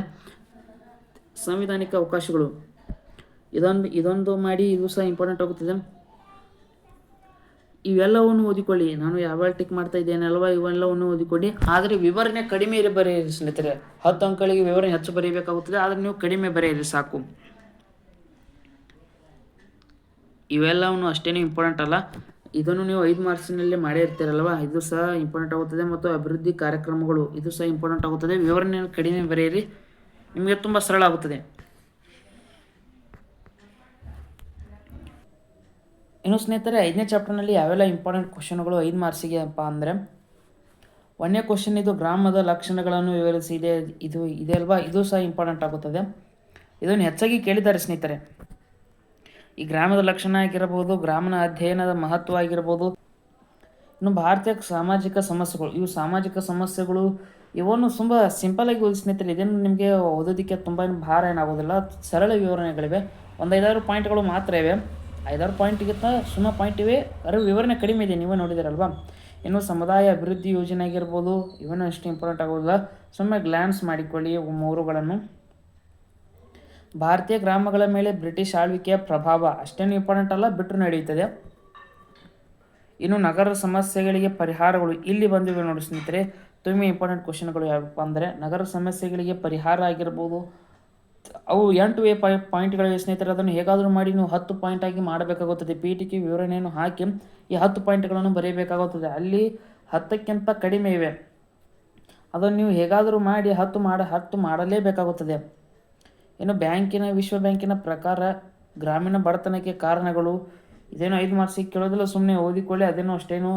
ಸಂವಿಧಾನಿಕ ಅವಕಾಶಗಳು, ಇದೊಂದು ಮಾಡಿ, ಇದು ಸಹ ಇಂಪಾರ್ಟೆಂಟ್ ಆಗುತ್ತದೆ. ಇವೆಲ್ಲವನ್ನು ಓದಿಕೊಳ್ಳಿ. ನಾನು ಯಾವ್ಯಾವ ಟಿಕ್ ಮಾಡ್ತಾ ಇದ್ದೇನಲ್ವ, ಇವೆಲ್ಲವನ್ನು ಓದಿಕೊಳ್ಳಿ. ಆದರೆ ವಿವರಣೆ ಕಡಿಮೆ ಬರೆಯಿರಿ ಸ್ನೇಹಿತರೆ. 10 ಅಂಕಗಳಿಗೆ ವಿವರಣೆ ಹೆಚ್ಚು ಬರೆಯಬೇಕಾಗುತ್ತದೆ, ಆದರೆ ನೀವು ಕಡಿಮೆ ಬರೆಯಿರಿ ಸಾಕು. ಇವೆಲ್ಲವನ್ನು ಅಷ್ಟೇನೂ ಇಂಪಾರ್ಟೆಂಟ್ ಅಲ್ಲ. ಇದನ್ನು ನೀವು 5 ಮಾರ್ಕ್ಸಿನಲ್ಲಿ ಮಾಡೇ ಇರ್ತೀರಲ್ವ, ಇದು ಸಹ ಇಂಪಾರ್ಟೆಂಟ್ ಆಗುತ್ತದೆ. ಮತ್ತು ಅಭಿವೃದ್ಧಿ ಕಾರ್ಯಕ್ರಮಗಳು, ಇದು ಸಹ ಇಂಪಾರ್ಟೆಂಟ್ ಆಗುತ್ತದೆ. ವಿವರಣೆಯನ್ನು ಕಡಿಮೆ ಬರೆಯಿರಿ, ನಿಮಗೆ ತುಂಬ ಸರಳ ಆಗುತ್ತದೆ. ಇನ್ನು ಸ್ನೇಹಿತರೆ, 5ನೇ ಚಾಪ್ಟರ್ನಲ್ಲಿ ಯಾವೆಲ್ಲ ಇಂಪಾರ್ಟೆಂಟ್ ಕ್ವಶನ್ಗಳು 5 ಮಾರ್ಕ್ಸಿಗೆ ಅಪ್ಪ ಅಂದರೆ, 1ನೇ ಕ್ವಶನ್ ಇದು ಗ್ರಾಮದ ಲಕ್ಷಣಗಳನ್ನು ವಿವರಿಸಿ ಇದೆ ಅಲ್ವಾ, ಇದು ಸಹ ಇಂಪಾರ್ಟೆಂಟ್ ಆಗುತ್ತದೆ. ಇದನ್ನು ಹೆಚ್ಚಾಗಿ ಕೇಳಿದ್ದಾರೆ ಸ್ನೇಹಿತರೆ. ಈ ಗ್ರಾಮದ ಲಕ್ಷಣ ಆಗಿರಬಹುದು, ಗ್ರಾಮೀಣ ಅಧ್ಯಯನದ ಮಹತ್ವ ಆಗಿರ್ಬೋದು. ಇನ್ನು ಭಾರತೀಯ ಸಾಮಾಜಿಕ ಸಮಸ್ಯೆಗಳು, ಇವು ಸಾಮಾಜಿಕ ಸಮಸ್ಯೆಗಳು ಇವನ್ನು ತುಂಬ ಸಿಂಪಲಾಗಿ ಓದಿ ಸ್ನೇಹಿತರೆ. ಇದನ್ನು ನಿಮಗೆ ಓದೋದಕ್ಕೆ ತುಂಬ ಭಾರ ಏನಾಗೋದಿಲ್ಲ, ಸರಳ ವಿವರಣೆಗಳಿವೆ. 5-6 ಪಾಯಿಂಟ್ಗಳು ಮಾತ್ರ ಇವೆ. 5-6 ಪಾಯಿಂಟ್ಗಿಂತ ಸುಮ್ಮನೆ ಪಾಯಿಂಟ್ ಇವೆ, ಅದರ ವಿವರಣೆ ಕಡಿಮೆ ಇದೆ, ನೀವೇ ನೋಡಿದಿರಲ್ವಾ. ಇನ್ನು ಸಮುದಾಯ ಅಭಿವೃದ್ಧಿ ಯೋಜನೆ ಆಗಿರ್ಬೋದು, ಇವನು ಅಷ್ಟು ಇಂಪಾರ್ಟೆಂಟ್ ಆಗೋದಿಲ್ಲ, ಸುಮ್ಮನೆ ಗ್ಲಾನ್ಸ್ ಮಾಡಿಕೊಳ್ಳಿ 3ಗಳನ್ನು. ಭಾರತೀಯ ಗ್ರಾಮಗಳ ಮೇಲೆ ಬ್ರಿಟಿಷ್ ಆಳ್ವಿಕೆಯ ಪ್ರಭಾವ, ಅಷ್ಟೇನು ಇಂಪಾರ್ಟೆಂಟ್ ಅಲ್ಲ, ಬಿಟ್ಟರು ನಡೆಯುತ್ತದೆ. ಇನ್ನು ನಗರ ಸಮಸ್ಯೆಗಳಿಗೆ ಪರಿಹಾರಗಳು, ಇಲ್ಲಿ ಬಂದಿವೆ ನೋಡಿ ಸ್ನೇಹಿತರೆ. ತುಂಬ ಇಂಪಾರ್ಟೆಂಟ್ ಕ್ವಶನ್ಗಳು ಯಾವಪ್ಪ ಅಂದರೆ, ನಗರ ಸಮಸ್ಯೆಗಳಿಗೆ ಪರಿಹಾರ ಆಗಿರ್ಬೋದು. ಅವು 8 ಪಾಯಿಂಟ್ಗಳಿವೆ ಸ್ನೇಹಿತರೆ. ಅದನ್ನು ಹೇಗಾದರೂ ಮಾಡಿ ನೀವು 10 ಪಾಯಿಂಟ್ ಆಗಿ ಮಾಡಬೇಕಾಗುತ್ತದೆ. ಪೀಠಿಕೆ ವಿವರಣೆಯನ್ನು ಹಾಕಿ ಈ 10 ಪಾಯಿಂಟ್ಗಳನ್ನು ಬರೆಯಬೇಕಾಗುತ್ತದೆ. ಅಲ್ಲಿ 10ಕ್ಕಿಂತ ಕಡಿಮೆ ಇವೆ, ಅದನ್ನು ನೀವು ಹೇಗಾದರೂ ಮಾಡಿ 10 ಮಾಡಲೇಬೇಕಾಗುತ್ತದೆ. ಇನ್ನು ವಿಶ್ವ ಬ್ಯಾಂಕಿನ ಪ್ರಕಾರ ಗ್ರಾಮೀಣ ಬಡತನಕ್ಕೆ ಕಾರಣಗಳು, ಇದೇನು 5 ಮಾರ್ಕ್ಸಿಗೆ ಕೇಳೋದಿಲ್ಲ, ಸುಮ್ಮನೆ ಓದಿಕೊಳ್ಳಿ. ಅದೇನೋ ಅಷ್ಟೇನು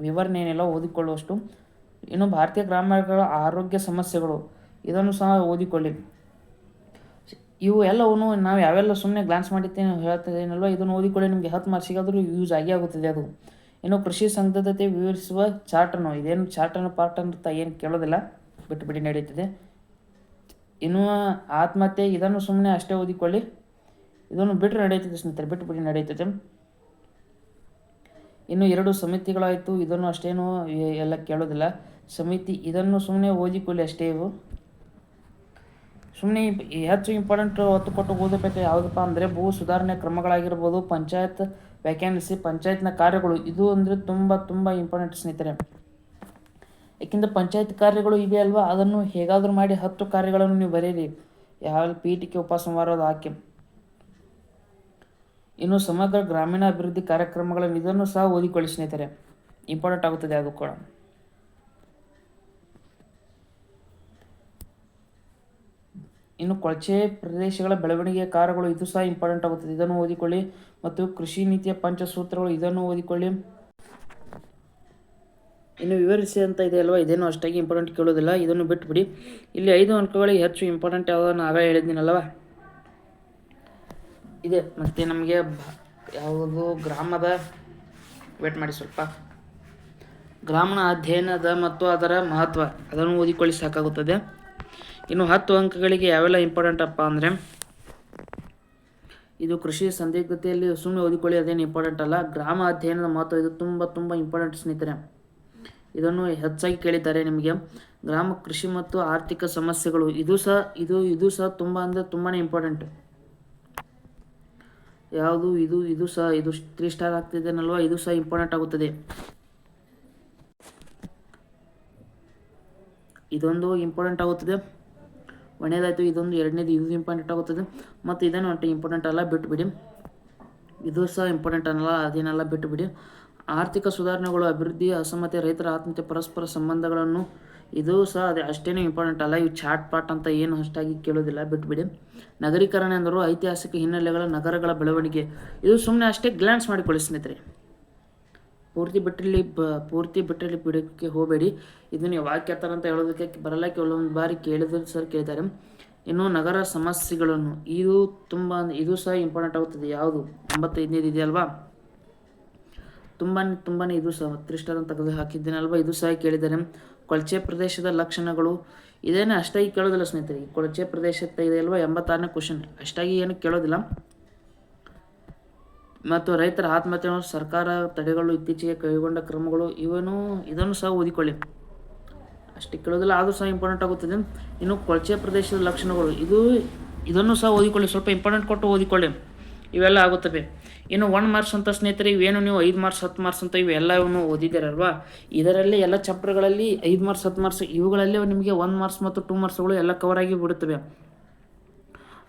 ವಿವರಣೆ ಏನಿಲ್ಲ, ಓದಿಕೊಳ್ಳುವಷ್ಟು. ಇನ್ನು ಭಾರತೀಯ ಗ್ರಾಮಗಳ ಆರೋಗ್ಯ ಸಮಸ್ಯೆಗಳು, ಇದನ್ನು ಸಹ ಓದಿಕೊಳ್ಳಿ. ಇವು ಎಲ್ಲವನ್ನು ನಾವು ಯಾವೆಲ್ಲ ಸುಮ್ಮನೆ ಗ್ಲಾನ್ಸ್ ಹೇಳ್ತಿದ್ದೇನಲ್ವ, ಇದನ್ನು ಓದಿಕೊಳ್ಳಿ. ನಿಮಗೆ 10 ಮಾರ್ಕ್ಸಿಗಾದರೂ ಯೂಸ್ ಆಗುತ್ತದೆ ಅದು. ಇನ್ನು ಕೃಷಿ ಸಂಬದ್ಧತೆ ವಿವರಿಸುವ ಚಾರ್ಟನ್ನು, ಇದೇನು ಚಾರ್ಟನ್ನು ಪಾರ್ಟ್ ಅಂತ ಏನು ಕೇಳೋದಿಲ್ಲ, ಬಿಟ್ಟು ನಡೆಯುತ್ತದೆ. ಇನ್ನು ಆತ್ಮಹತ್ಯೆ, ಇದನ್ನು ಸುಮ್ಮನೆ ಅಷ್ಟೇ ಓದಿಕೊಳ್ಳಿ. ಇದನ್ನು ಬಿಟ್ಟರೆ ನಡೆಯುತ್ತದೆ ಸ್ನೇಹಿತರೆ, ಬಿಟ್ಟು ನಡೆಯುತ್ತದೆ. ಇನ್ನು 2 ಸಮಿತಿಗಳಾಯಿತು, ಇದನ್ನು ಅಷ್ಟೇನು ಎಲ್ಲ ಕೇಳೋದಿಲ್ಲ. ಸಮಿತಿ, ಇದನ್ನು ಸುಮ್ಮನೆ ಓದಿಕೊಳ್ಳಿ ಅಷ್ಟೇ. ಇವು ಸುಮ್ಮನೆ ಹೆಚ್ಚು ಇಂಪಾರ್ಟೆಂಟ್ ಒತ್ತು ಕೊಟ್ಟು ಓದಬೇಕು ಯಾವುದಪ್ಪ ಅಂದರೆ, ಭೂ ಸುಧಾರಣೆ ಕ್ರಮಗಳಾಗಿರ್ಬೋದು, ಪಂಚಾಯತ್ ವ್ಯಾಖ್ಯಾನಿಸಿ, ಪಂಚಾಯತ್ನ ಕಾರ್ಯಗಳು, ಇದು ಅಂದರೆ ತುಂಬ ಇಂಪಾರ್ಟೆಂಟ್ ಸ್ನೇಹಿತರೆ. ಯಾಕೆಂದರೆ ಪಂಚಾಯತ್ ಕಾರ್ಯಗಳು ಇವೆ ಅಲ್ವಾ, ಅದನ್ನು ಹೇಗಾದರೂ ಮಾಡಿ 10 ಕಾರ್ಯಗಳನ್ನು ನೀವು ಬರೀರಿ. ಯಾವ ಪೀಠಿಕೆ ಉಪಸಂಹಾರದ ಹಾಕಿ. ಇನ್ನು ಸಮಗ್ರ ಗ್ರಾಮೀಣ ಅಭಿವೃದ್ಧಿ ಕಾರ್ಯಕ್ರಮಗಳನ್ನು ಇದನ್ನು ಸಹ ಓದಿಕೊಳ್ಳಿ ಸ್ನೇಹಿತರೆ, ಇಂಪಾರ್ಟೆಂಟ್ ಆಗುತ್ತದೆ ಅದು ಕೂಡ. ಇನ್ನು ಕೊಳಚೆ ಪ್ರದೇಶಗಳ ಬೆಳವಣಿಗೆಯ ಕಾರ್ಯಗಳು ಇದು ಸಹ ಇಂಪಾರ್ಟೆಂಟ್ ಆಗುತ್ತದೆ, ಇದನ್ನು ಓದಿಕೊಳ್ಳಿ. ಮತ್ತು ಕೃಷಿ ನೀತಿಯ ಪಂಚಸೂತ್ರಗಳು ಇದನ್ನು ಓದಿಕೊಳ್ಳಿ. ಇನ್ನು ವಿವರಿಸಿ ಅಂತ ಇದೆ ಅಲ್ವಾ, ಇದೇನು ಅಷ್ಟಾಗಿ ಇಂಪಾರ್ಟೆಂಟ್ ಕೇಳೋದಿಲ್ಲ, ಇದನ್ನು ಬಿಟ್ಟುಬಿಡಿ. ಇಲ್ಲಿ 5 ಅಂಕಗಳಿಗೆ ಹೆಚ್ಚು ಇಂಪಾರ್ಟೆಂಟ್ ಯಾವುದೋ ನಾವೇ ಹೇಳಿದ್ದೀನಲ್ವ ಇದೆ. ಮತ್ತು ನಮಗೆ ಯಾವುದು ಗ್ರಾಮದ ವೇಟ್ ಮಾಡಿ ಸ್ವಲ್ಪ, ಗ್ರಾಮೀಣ ಅಧ್ಯಯನದ ಮತ್ತು ಅದರ ಮಹತ್ವ ಅದನ್ನು ಓದಿಕೊಳ್ಳಿ ಸಾಕಾಗುತ್ತದೆ. ಇನ್ನು 10 ಅಂಕಗಳಿಗೆ ಯಾವೆಲ್ಲ ಇಂಪಾರ್ಟೆಂಟ್ ಅಪ್ಪ ಅಂದರೆ, ಇದು ಕೃಷಿ ಸಂದಿಗ್ಧತೆಯಲ್ಲಿ ಸುಮ್ಮನೆ ಓದಿಕೊಳ್ಳಿ, ಅದೇನು ಇಂಪಾರ್ಟೆಂಟ್ ಅಲ್ಲ. ಗ್ರಾಮ ಅಧ್ಯಯನದ ಮಹತ್ವ ಇದು ತುಂಬ ಇಂಪಾರ್ಟೆಂಟ್ ಸ್ನೇಹಿತರೆ, ಇದನ್ನು ಹೆಚ್ಚಾಗಿ ಕೇಳಿದ್ದಾರೆ ನಿಮಗೆ. ಗ್ರಾಮ ಕೃಷಿ ಮತ್ತು ಆರ್ಥಿಕ ಸಮಸ್ಯೆಗಳು ಇದು ಸಹ ತುಂಬಾ ಇಂಪಾರ್ಟೆಂಟ್. ಯಾವುದು ಇದು ಸಹ 3 ಸ್ಟಾರ್ ಆಗ್ತಿದ್ದೇನಲ್ವ, ಇದು ಸಹ ಇಂಪಾರ್ಟೆಂಟ್ ಆಗುತ್ತದೆ. ಇದೊಂದು ಇಂಪಾರ್ಟೆಂಟ್ ಆಗುತ್ತದೆ. ಒಂದನೇದಾಯಿತು, ಇದೊಂದು ಎರಡನೇದು ಇದು ಇಂಪಾರ್ಟೆಂಟ್ ಆಗುತ್ತದೆ. ಮತ್ತು ಇದನ್ನು ಇಂಪಾರ್ಟೆಂಟ್ ಅಲ್ಲ, ಬಿಟ್ಟುಬಿಡಿ. ಇದು ಸಹ ಇಂಪಾರ್ಟೆಂಟ್ ಅನ್ನಲ್ಲ, ಅದೇನೆಲ್ಲ ಬಿಟ್ಟುಬಿಡಿ. ಆರ್ಥಿಕ ಸುಧಾರಣೆಗಳು, ಅಭಿವೃದ್ಧಿ, ಅಸಮತೆ, ರೈತರ ಆತ್ಮಹತ್ಯೆ, ಪರಸ್ಪರ ಸಂಬಂಧಗಳನ್ನು ಇದು ಸಹ ಅಷ್ಟೇನೂ ಇಂಪಾರ್ಟೆಂಟ್ ಅಲ್ಲ. ಇವು ಚಾಟ್ ಪಾಟ್ ಅಂತ ಏನು ಅಷ್ಟಾಗಿ ಕೇಳೋದಿಲ್ಲ, ಬಿಟ್ಟುಬಿಡಿ. ನಗರೀಕರಣ ಎಂದರು ಐತಿಹಾಸಿಕ ಹಿನ್ನೆಲೆಗಳ ನಗರಗಳ ಬೆಳವಣಿಗೆ, ಇದು ಸುಮ್ಮನೆ ಅಷ್ಟೇ ಗ್ಲಾನ್ಸ್ ಮಾಡಿಕೊಳ್ಳಿ ಸ್ನೇಹಿತರೆ, ಪೂರ್ತಿ ಬಿಟ್ಟಲ್ಲಿ ಬಿಡೋಕ್ಕೆ ಹೋಗಬೇಡಿ. ಇದನ್ನು ಯಾವಾಗ ಕೇಳ್ತಾರೆ ಅಂತ ಹೇಳೋದಕ್ಕೆ ಬರಲ್ಲ, ಕೆಲವೊಂದು ಬಾರಿ ಕೇಳಿದ್ರು ಸರ್ ಕೇಳಿದ್ದಾರೆ. ಇನ್ನು ನಗರ ಸಮಸ್ಯೆಗಳನ್ನು ಇದು ಸಹ ಇಂಪಾರ್ಟೆಂಟ್ ಆಗುತ್ತದೆ. ಯಾವುದು 85ನೇದು ಇದೆಯಲ್ವಾ, ತುಂಬಾ ಇದು ಸಹ 3 ಸ್ಟಾರ್ ಅಂತ ತೆಗೆದು ಹಾಕಿದ್ದೇನಲ್ವಾ, ಇದು ಸಹ ಕೇಳಿದ್ದಾರೆ. ಕೊಳಚೆ ಪ್ರದೇಶದ ಲಕ್ಷಣಗಳು ಇದೇನೇ ಅಷ್ಟಾಗಿ ಕೇಳೋದಿಲ್ಲ ಸ್ನೇಹಿತರೆ. ಕೊಳಚೆ ಪ್ರದೇಶ ಇದೆಯಲ್ವಾ 86ನೇ ಕ್ವಶನ್, ಅಷ್ಟಾಗಿ ಏನು ಕೇಳೋದಿಲ್ಲ. ಮತ್ತು ರೈತರ ಆತ್ಮಹತ್ಯೆ, ಸರ್ಕಾರ ತಡೆಗಳು, ಇತ್ತೀಚೆಗೆ ಕೈಗೊಂಡ ಕ್ರಮಗಳು ಇದನ್ನು ಸಹ ಓದಿಕೊಳ್ಳಿ, ಅಷ್ಟು ಕೇಳೋದಿಲ್ಲ, ಆದರೂ ಸಹ ಇಂಪಾರ್ಟೆಂಟ್ ಆಗುತ್ತದೆ. ಇನ್ನು ಕೊಳಚೆ ಪ್ರದೇಶದ ಲಕ್ಷಣಗಳು ಇದನ್ನು ಸಹ ಓದಿಕೊಳ್ಳಿ, ಸ್ವಲ್ಪ ಇಂಪಾರ್ಟೆಂಟ್ ಕೊಟ್ಟು ಓದಿಕೊಳ್ಳಿ, ಇವೆಲ್ಲ ಆಗುತ್ತವೆ. ಇನ್ನು 1 ಮಾರ್ಕ್ಸ್ ಅಂತ ಸ್ನೇಹಿತರೆ, ಇವೇನು ನೀವು 5 ಮಾರ್ಕ್ಸ್ 10 ಮಾರ್ಕ್ಸ್ ಅಂತ ಇವೆಲ್ಲವನ್ನು ಓದಿದ್ದೀರಲ್ವಾ, ಇದರಲ್ಲಿ ಎಲ್ಲ ಚಾಪ್ಟರ್ಗಳಲ್ಲಿ 5 ಮಾರ್ಕ್ಸ್ 10 ಮಾರ್ಕ್ಸ್ ಇವುಗಳಲ್ಲಿ ನಿಮಗೆ 1 ಮಾರ್ಕ್ಸ್ ಮತ್ತು 2 ಮಾರ್ಕ್ಸ್ಗಳು ಎಲ್ಲ ಕವರ್ ಆಗಿ ಬಿಡುತ್ತವೆ.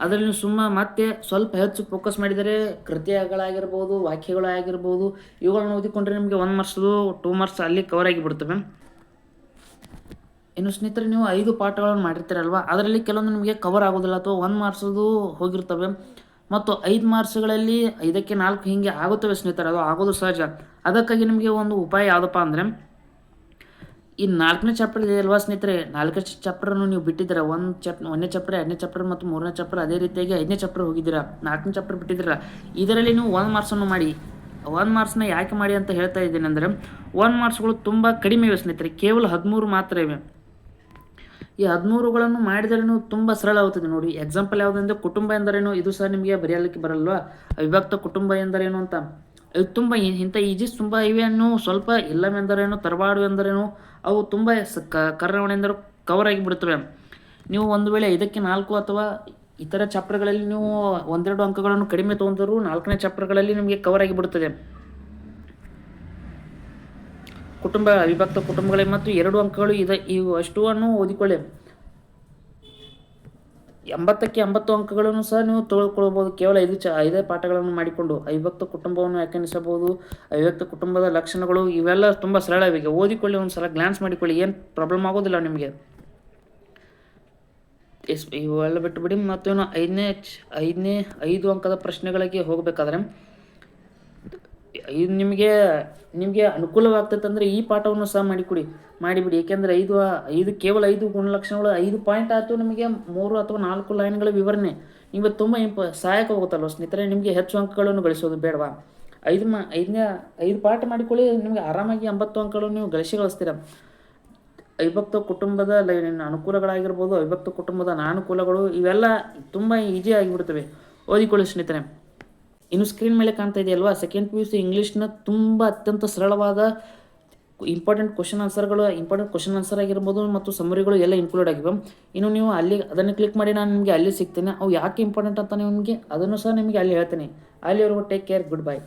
ಅದರಲ್ಲಿ ಮತ್ತೆ ಸ್ವಲ್ಪ ಹೆಚ್ಚು ಫೋಕಸ್ ಮಾಡಿದರೆ ಕೃತಿಗಳಾಗಿರ್ಬೋದು, ವಾಕ್ಯಗಳಾಗಿರ್ಬೋದು, ಇವುಗಳನ್ನು ಓದಿಕೊಂಡ್ರೆ ನಿಮಗೆ 1 ಮಾರ್ಕ್ಸ್ದು 2 ಮಾರ್ಕ್ಸ್ ಅಲ್ಲಿ ಕವರ್ ಆಗಿ ಬಿಡುತ್ತವೆ. ಇನ್ನು ಸ್ನೇಹಿತರೆ, ನೀವು 5 ಪಾಠಗಳನ್ನು ಮಾಡಿರ್ತೀರಲ್ವ, ಅದರಲ್ಲಿ ಕೆಲವೊಂದು ನಿಮಗೆ ಕವರ್ ಆಗೋದಿಲ್ಲ ಅಥವಾ 1 ಮಾರ್ಕ್ಸ್ದು ಹೋಗಿರ್ತವೆ. ಮತ್ತು 5 ಮಾರ್ಕ್ಸ್ಗಳಲ್ಲಿ 5ಕ್ಕೆ 4 ಹೀಗೆ ಆಗುತ್ತವೆ ಸ್ನೇಹಿತರೆ, ಅದು ಆಗೋದು ಸಹಜ. ಅದಕ್ಕಾಗಿ ನಿಮಗೆ ಒಂದು ಉಪಾಯ ಯಾವುದಪ್ಪ ಅಂದರೆ, ಈ 4ನೇ ಚಾಪ್ಟರ್ ಇದೆಯಲ್ವಾ ಸ್ನೇಹಿತರೆ, 4ನೇ ಚಾಪ್ಟರನ್ನು ನೀವು ಬಿಟ್ಟಿದ್ದೀರಾ. 1ನೇ ಚಾಪ್ಟರ್, 2ನೇ ಚಾಪ್ಟರ್ ಮತ್ತು 3ನೇ ಚಾಪ್ಟರ್, ಅದೇ ರೀತಿಯಾಗಿ 5ನೇ ಚಾಪ್ಟರ್ ಹೋಗಿದ್ದೀರಾ, 4ನೇ ಚಾಪ್ಟರ್ ಬಿಟ್ಟಿದ್ದೀರಾ. ಇದರಲ್ಲಿ ನೀವು 1 ಮಾರ್ಕ್ಸನ್ನು ಮಾಡಿ. 1 ಮಾರ್ಕ್ಸ್ನ ಯಾಕೆ ಮಾಡಿ ಅಂತ ಹೇಳ್ತಾ ಇದ್ದೀನಿ ಅಂದರೆ, 1 ಮಾರ್ಕ್ಸ್ಗಳು ತುಂಬ ಕಡಿಮೆ ಇವೆ ಸ್ನೇಹಿತರೆ, ಕೇವಲ 13 ಮಾತ್ರ ಇವೆ. ಈ 13ಗಳನ್ನು ಮಾಡಿದರೆ ನೀವು ತುಂಬ ಸರಳವಾಗುತ್ತದೆ ನೋಡಿ. ಎಕ್ಸಾಂಪಲ್ ಯಾವುದಂದರೆ, ಕುಟುಂಬ ಎಂದರೇನು, ಇದು ಸಹ ನಿಮಗೆ ಬರೆಯಲಿಕ್ಕೆ ಬರಲ್ವಾ, ಅವಿಭಕ್ತ ಕುಟುಂಬ ಎಂದರೇನು ಅಂತ. ಇದು ತುಂಬ ಇಂಥ ಈಜಿಸ್ ತುಂಬ ಇವೆ. ಸ್ವಲ್ಪ ಇಲ್ಲವೆಂದರೇನು, ತರವಾಡು ಎಂದರೇನು, ಅವು ತುಂಬ ಕರ್ನಾವಣೆಂದರು ಕವರ್ ಆಗಿಬಿಡುತ್ತವೆ. ನೀವು ಒಂದು ವೇಳೆ 5ಕ್ಕೆ 4 ಅಥವಾ ಇತರ ಚಾಪ್ಟರ್ಗಳಲ್ಲಿ ನೀವು 1-2 ಅಂಕಗಳನ್ನು ಕಡಿಮೆ ತೊಗೊಂಡರೂ 4ನೇ ಚಾಪ್ಟರ್ಗಳಲ್ಲಿ ನಿಮಗೆ ಕವರ್ ಆಗಿಬಿಡುತ್ತದೆ. ಕುಟುಂಬ, ಅವಿಭಕ್ತ ಕುಟುಂಬಗಳಿಗೆ ಮತ್ತು 2 ಅಂಕಗಳು ಇವು ಅಷ್ಟುವನ್ನು ಓದಿಕೊಳ್ಳಿ. 80ಕ್ಕೆ 80 ಅಂಕಗಳನ್ನು ಸಹ ನೀವು ತೊಗೊಳ್ಕೊಳ್ಬೋದು, ಕೇವಲ 5 ಪಾಠಗಳನ್ನು ಮಾಡಿಕೊಂಡು. ಅವಿಭಕ್ತ ಕುಟುಂಬವನ್ನು ವ್ಯಾಖ್ಯಾನಿಸಬಹುದು, ಅವಿಭಕ್ತ ಕುಟುಂಬದ ಲಕ್ಷಣಗಳು, ಇವೆಲ್ಲ ತುಂಬ ಸರಳವಿಗೆ, ಓದಿಕೊಳ್ಳಿ, ಒಂದು ಸಲ ಗ್ಲಾನ್ಸ್ ಮಾಡಿಕೊಳ್ಳಿ, ಏನು ಪ್ರಾಬ್ಲಮ್ ಆಗೋದಿಲ್ಲ ನಿಮಗೆ. ಇವೆಲ್ಲ ಬಿಟ್ಟುಬಿಡಿ. ಮತ್ತು 5 ಅಂಕದ ಪ್ರಶ್ನೆಗಳಿಗೆ ಹೋಗಬೇಕಾದ್ರೆ, ಇದು ನಿಮಗೆ ಅನುಕೂಲವಾಗ್ತೈತೆ ಅಂದರೆ ಈ ಪಾಠವನ್ನು ಸಹ ಮಾಡಿಬಿಡಿ. ಏಕೆಂದರೆ 5 ಕೇವಲ 5 ಗುಣಲಕ್ಷಣಗಳು 5 ಪಾಯಿಂಟ್ ಆಯಿತು, ನಿಮಗೆ 3 ಅಥವಾ 4 ಲೈನ್ಗಳ ವಿವರಣೆ ನಿಮಗೆ ತುಂಬ ಸಹಾಯಕವಾಗುತ್ತಲ್ವ ಸ್ನೇಹಿತರೆ. ನಿಮಗೆ ಹೆಚ್ಚು ಅಂಕಗಳನ್ನು ಗಳಿಸೋದು ಬೇಡವಾ? 5 ಪಾಠ ಮಾಡಿಕೊಳ್ಳಿ, ನಿಮಗೆ ಆರಾಮಾಗಿ 80 ಅಂಕಗಳನ್ನು ನೀವು ಗಳಿಸ್ತೀರ. ಅವಿಭಕ್ತ ಕುಟುಂಬದ ಅನುಕೂಲಗಳಾಗಿರ್ಬೋದು, ಅವಿಭಕ್ತ ಕುಟುಂಬದ ಅನಾನುಕೂಲಗಳು, ಇವೆಲ್ಲ ತುಂಬ ಈಜಿ ಆಗಿಬಿಡ್ತವೆ, ಓದಿಕೊಳ್ಳಿ ಸ್ನೇಹಿತರೆ. ಇನ್ನು ಸ್ಕ್ರೀನ್ ಮೇಲೆ ಕಾಣ್ತಾ ಇದೆಯಲ್ವಾ, ಸೆಕೆಂಡ್ PUC ಇಂಗ್ಲೀಷ್ನ ತುಂಬ ಅತ್ಯಂತ ಸರಳವಾದ ಇಂಪಾರ್ಟೆಂಟ್ ಕ್ವಶನ್ ಆನ್ಸರ್ ಆಗಿರ್ಬೋದು ಮತ್ತು ಸಮ್ಮರಿಗಳು ಎಲ್ಲ ಇನ್ಕ್ಲೂಡ್ ಆಗಿವೆ. ಇನ್ನು ನೀವು ಅದನ್ನು ಕ್ಲಿಕ್ ಮಾಡಿ, ನಾನು ನಿಮಗೆ ಅಲ್ಲಿ ಸಿಗ್ತೇನೆ. ಅವು ಯಾಕೆ ಇಂಪಾರ್ಟೆಂಟ್ ಅಂತ ನಿಮಗೆ ಅದನ್ನು ಸಹ ನಿಮಗೆ ಅಲ್ಲಿ ಹೇಳ್ತೇನೆ. ಅಲ್ಲಿವರೆಗೂ ಟೇಕ್ ಕೇರ್, ಗುಡ್ ಬೈ.